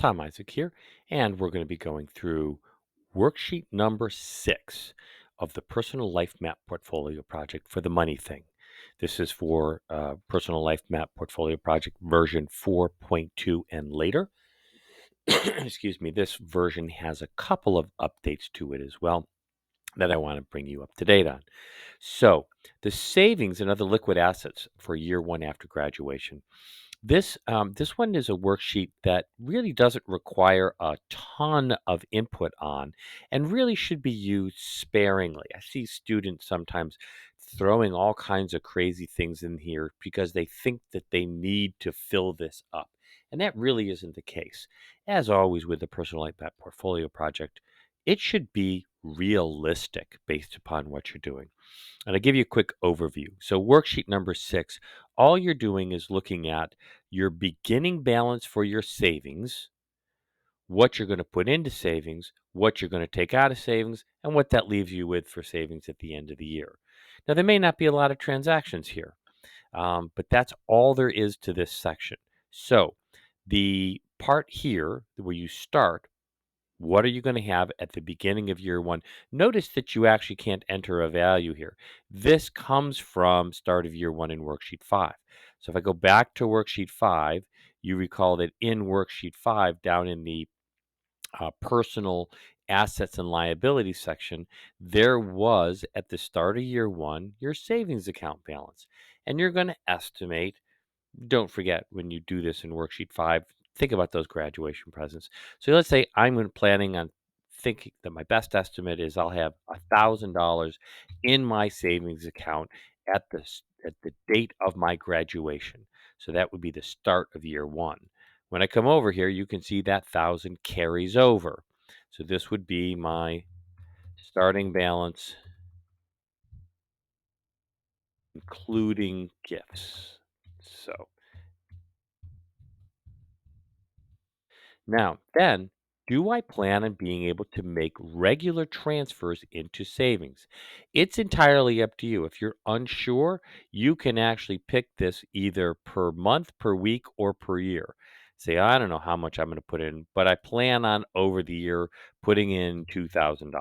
Tom Isaac here, and we're going to be going through worksheet number 6 of the Personal Life Map Portfolio Project for the money thing. This is for Personal Life Map Portfolio Project version 4.2 and later. Excuse me, this version has a couple of updates to it as well that I want to bring you up to date on. So, the savings and other liquid assets for year one after graduation. This one is a worksheet that really doesn't require a ton of input on and really should be used sparingly. I see students sometimes throwing all kinds of crazy things in here because they think that they need to fill this up. And that really isn't the case. As always with the Personal Life Map Portfolio Project, it should be realistic based upon what you're doing. And I'll give you a quick overview. So, worksheet number 6, all you're doing is looking at your beginning balance for your savings, what you're going to put into savings, what you're going to take out of savings, and what that leaves you with for savings at the end of the year. Now, there may not be a lot of transactions here, but that's all there is to this section. So, the part here where you start, what are you going to have at the beginning of year one? Notice that you actually can't enter a value here. This comes from start of year one in worksheet 5. So if I go back to worksheet 5, you recall that in worksheet 5, down in the personal assets and liabilities section, there was at the start of year one your savings account balance. And you're going to estimate, don't forget when you do this in worksheet 5, think about those graduation presents. So let's say I'm planning on thinking that my best estimate is I'll have $1,000 in my savings account at the date of my graduation. So that would be the start of year one. When I come over here, you can see that 1,000 carries over. So this would be my starting balance, including gifts. So now, then, do I plan on being able to make regular transfers into savings? It's entirely up to you. If you're unsure, you can actually pick this either per month, per week, or per year. Say, I don't know how much I'm going to put in, but I plan on over the year putting in $2,000.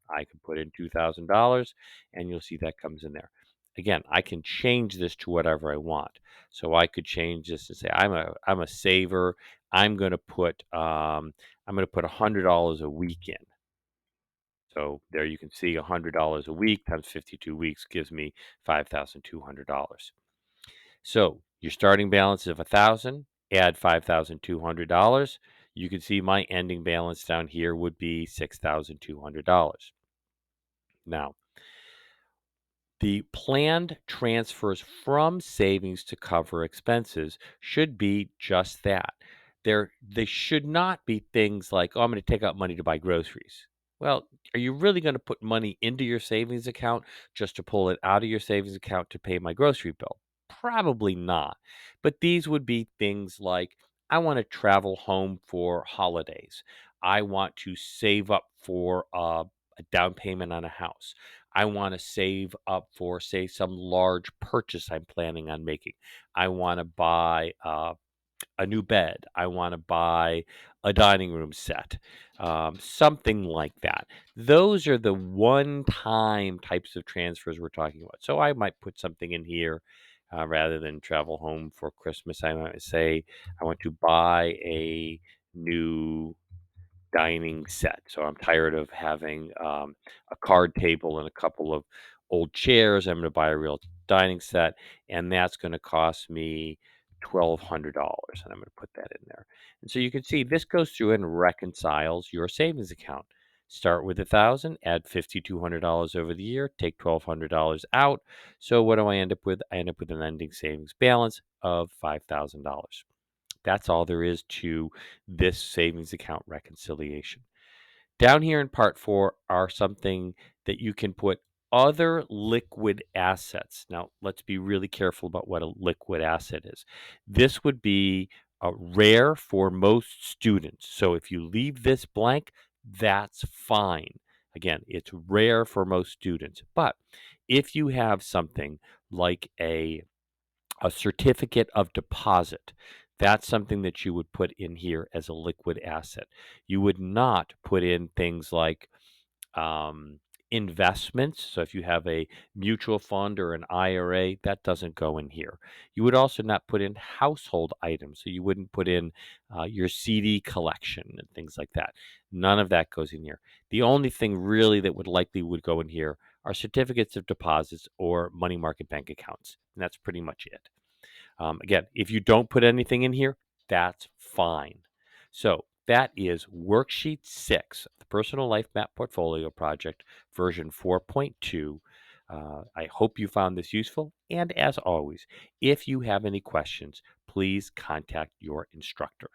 I can put in $2,000 and you'll see that comes in there. Again, I can change this to whatever I want. So I could change this to say I'm a saver. I'm gonna put $100 a week in. So there you can see $100 a week times 52 weeks gives me $5,200. So your starting balance of 1,000, add $5,200. You can see my ending balance down here would be $6,200. Now, the planned transfers from savings to cover expenses should be just that. They should not be things like, "Oh, I'm gonna take out money to buy groceries." Well, are you really gonna put money into your savings account just to pull it out of your savings account to pay my grocery bill? Probably not. But these would be things like, I wanna travel home for holidays. I want to save up for a down payment on a house. I want to save up for, say, some large purchase I'm planning on making. I want to buy a new bed. I want to buy a dining room set, something like that. Those are the one time types of transfers we're talking about. So I might put something in here rather than travel home for Christmas. I might say, I want to buy a new dining set. So I'm tired of having a card table and a couple of old chairs. I'm going to buy a real dining set, and that's going to cost me $1,200, and I'm going to put that in there. And so you can see this goes through and reconciles your savings account. Start with 1,000, add $5,200 over the year, take $1,200 out. So what do I end up with? I end up with an ending savings balance of $5,000. That's all there is to this savings account reconciliation. Down here in part 4 are something that you can put other liquid assets. Now, let's be really careful about what a liquid asset is. This would be rare for most students. So if you leave this blank, that's fine. Again, it's rare for most students. But if you have something like a certificate of deposit. That's something that you would put in here as a liquid asset. You would not put in things like um, investments. So if you have a mutual fund or an IRA, that doesn't go in here. You would also not put in household items. So you wouldn't put in your CD collection and things like that. None of that goes in here. The only thing really that would go in here are certificates of deposits or money market bank accounts. And that's pretty much it. Again, if you don't put anything in here, that's fine. So that is worksheet 6, the Personal Life Map Portfolio Project, version 4.2. I hope you found this useful. And as always, if you have any questions, please contact your instructor.